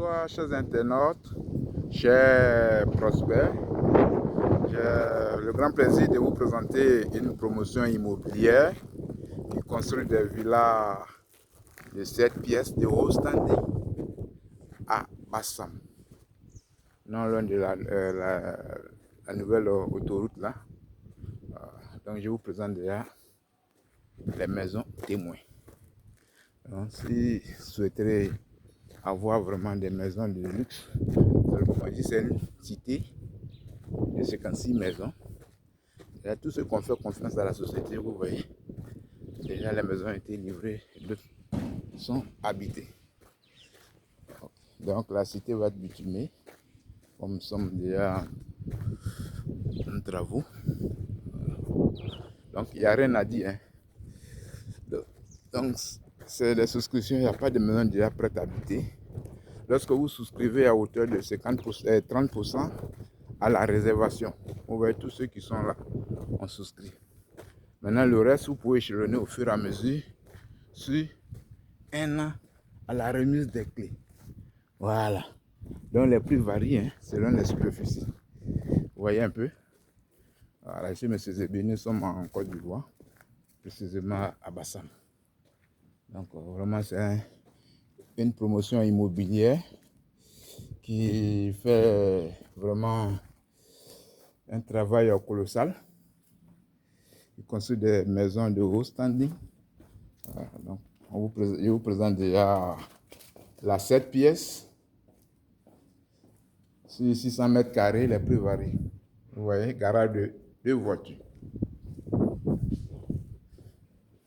Bonsoir, chers internautes, chers prospects. J'ai le grand plaisir de vous présenter une promotion immobilière qui construit des villas de 7 pièces de haut standing à Bassam, non loin de la nouvelle autoroute là. Donc je vous présente déjà les maisons témoins. Donc, si vous souhaiterez avoir vraiment des maisons de luxe, c'est une cité de 56 maisons. Et tous ceux qui ont fait confiance à la société, vous voyez, déjà les maisons ont été livrées, d'autres sont habitées. Donc la cité va être bitumée, comme nous sommes déjà en travaux. Donc il n'y a rien à dire. Hein. Donc c'est des souscriptions, il n'y a pas de maison déjà prête à habiter. Lorsque vous souscrivez à hauteur de 30% à la réservation, vous voyez tous ceux qui sont là ont souscrit. Maintenant le reste, vous pouvez échelonner au fur et à mesure sur un an à la remise des clés. Voilà. Donc les prix varient hein, selon les superficies. Vous voyez un peu. Voilà, ici, M. Zébi, nous sommes en Côte d'Ivoire, précisément à Bassam. Donc vraiment, c'est une promotion immobilière qui fait vraiment un travail colossal. Il construit des maisons de haut standing. Voilà, donc, je vous présente déjà la 7 pièces. Sur 600 mètres carrés, les prix varient. Vous voyez, garage de 2 voitures.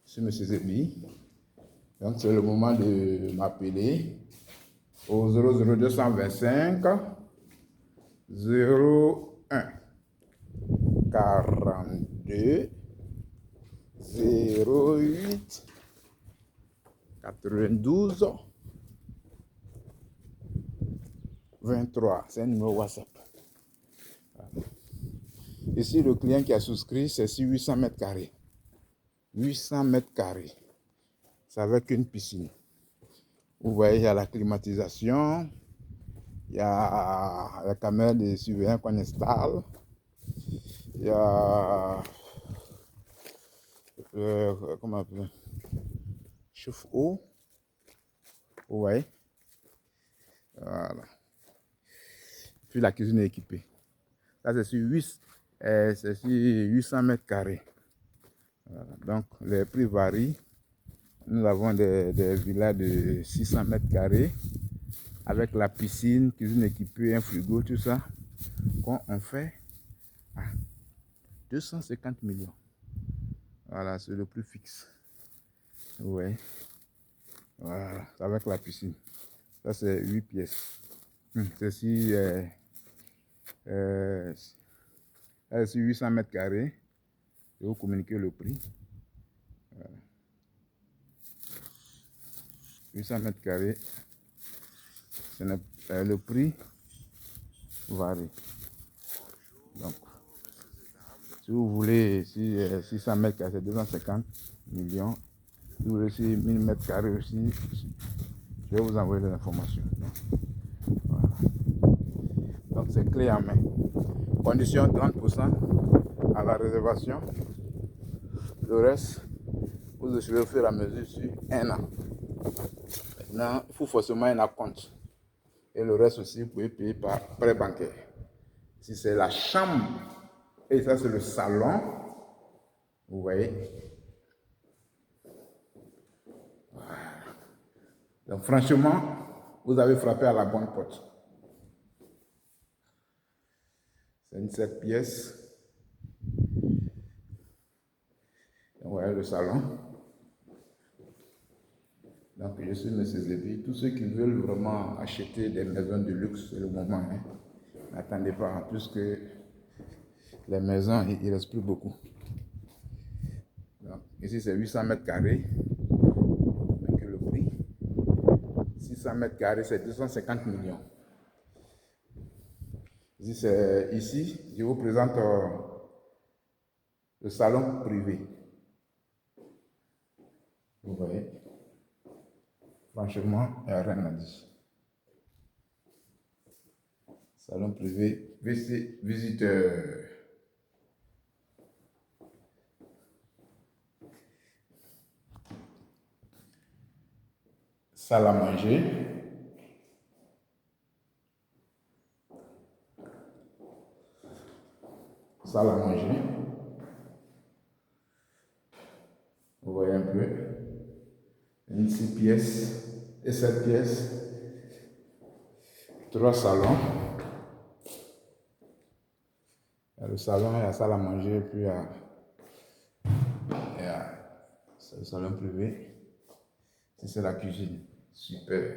C'est M. Zébi. Donc c'est le moment de m'appeler au 00225 01 42 08 92 23. C'est un numéro WhatsApp. Ici, le client qui a souscrit, c'est sur 800 mètres carrés. 800 mètres carrés. C'est avec une piscine. Vous voyez, il y a la climatisation, il y a la caméra de surveillance qu'on installe, il y a comment on appelle, chauffe-eau. Vous voyez, voilà. Puis la cuisine est équipée. Ça, c'est sur 800 mètres carrés. Voilà. Donc, les prix varient. Nous avons des villas de 600 mètres carrés avec la piscine, cuisine équipée, un frigo, tout ça, qu'on fait à 250 millions. Voilà, c'est le prix fixe. Ouais. Voilà, avec la piscine. Ça, c'est 8 pièces. Ceci c'est 800 mètres carrés. Je vais vous communiquer le prix. Voilà. 800 mètres carrés. Le prix varie. Donc, si vous voulez, si 600 mètres carrés, c'est 250 millions. Si vous voulez 1000 mètres carrés aussi, je vais vous envoyer les informations. Voilà. Donc, c'est clé en main. Condition 30% à la réservation. Le reste, vous échelez au fur et à mesure sur un an. Maintenant, il faut forcément un acompte. Et le reste aussi, vous pouvez payer par prêt bancaire. Si c'est la chambre, et ça c'est le salon, vous voyez. Voilà. Donc franchement, vous avez frappé à la bonne porte. C'est une 7 pièces. Vous voyez le salon. Donc je suis M. Zébi. Tous ceux qui veulent vraiment acheter des maisons de luxe, c'est le moment. Hein. N'attendez pas, puisque les maisons, il ne reste plus beaucoup. Donc, ici c'est 800 mètres carrés. Donc le prix. 600 mètres carrés, c'est 250 millions. Ici, je vous présente le salon privé. Vous voyez, franchement, il n'y a rien à dire. Salon privé, WC visiteur. Salle à manger. Salle à manger. Vous voyez un peu. Une 6 pièces et 7 pièces. 3 salons. Il y a le salon, il y a la salle à manger, puis il y a le salon privé. C'est la cuisine. Super.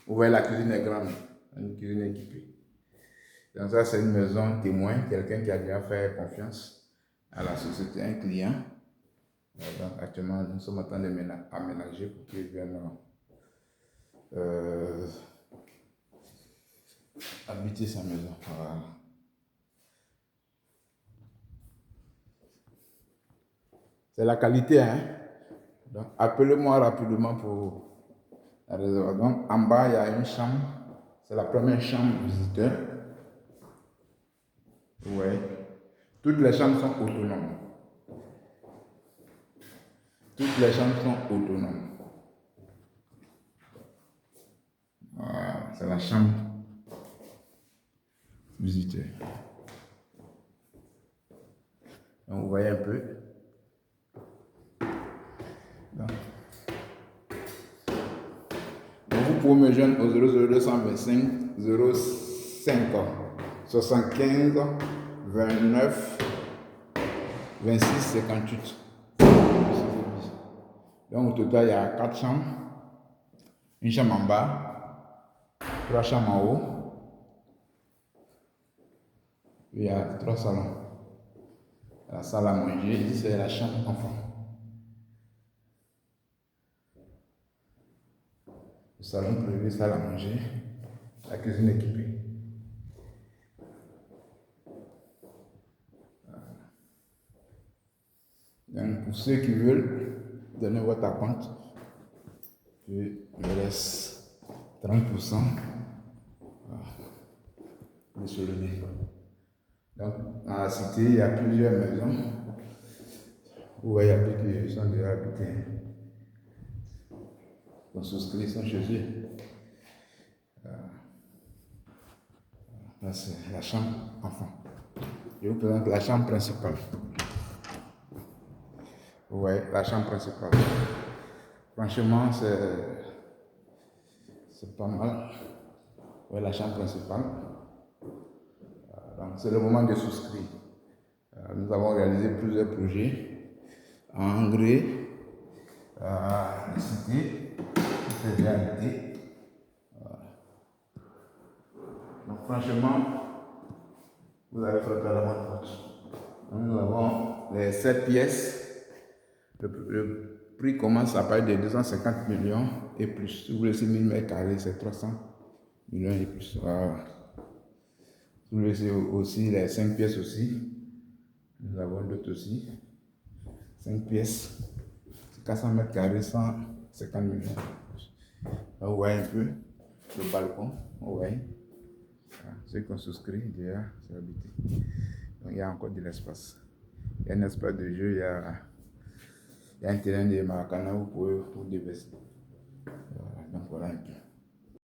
Vous voyez, la cuisine est grande. Une cuisine équipée. Donc ça, c'est une maison témoin, quelqu'un qui a déjà fait confiance à la société, un client. Donc actuellement, nous sommes en train d'aménager pour qu'ils viennent habiter sa maison. Voilà. C'est la qualité, hein? Donc appelez-moi rapidement pour la réservation. Donc en bas, il y a une chambre. C'est la première chambre visiteur. Ouais. Toutes les chambres sont autonomes. Toutes les chambres sont autonomes. Voilà, c'est la chambre visiteur. Donc vous voyez un peu. Donc vous pouvez me joindre au 00225 05 75 29 26 58. Donc au total, il y a 4 chambres. Une chambre en bas, 3 chambres en haut. Il y a 3 salons. La salle à manger, ici c'est la chambre enfant. Le salon privé, salle à manger, la cuisine équipée. Donc pour ceux qui veulent donner votre compte, je me laisse 30% de souligner. Donc dans la cité, il y a plusieurs maisons. Vous voyez un peu qu'ils sont déjà habités. On souscrit, ils sont chez eux. Là, c'est la chambre enfant. Je vous présente la chambre principale. Vous voyez, la chambre principale. Franchement, c'est pas mal. Vous voyez la chambre principale. Donc, c'est le moment de souscrire. Nous avons réalisé plusieurs projets en engrais, les cités, c'est déjà habité. Donc, franchement, vous avez frappé à la bonne porte. Nous avons les 7 pièces. Le prix commence à partir de 250 millions et plus. Si vous voulez 1000 mètres carrés, c'est 300 millions et plus. Voilà. Si vous voulez aussi les 5 pièces aussi, nous avons d'autres aussi. 5 pièces, 400 mètres carrés, 150 millions. Là, vous voyez un peu le balcon. Vous voyez. Voilà. Ceux qui ont souscrit déjà, c'est habité. Donc il y a encore de l'espace. Il y a un espace de jeu, il y a un terrain de Maracana, vous pouvez vous déverser. Donc voilà un peu.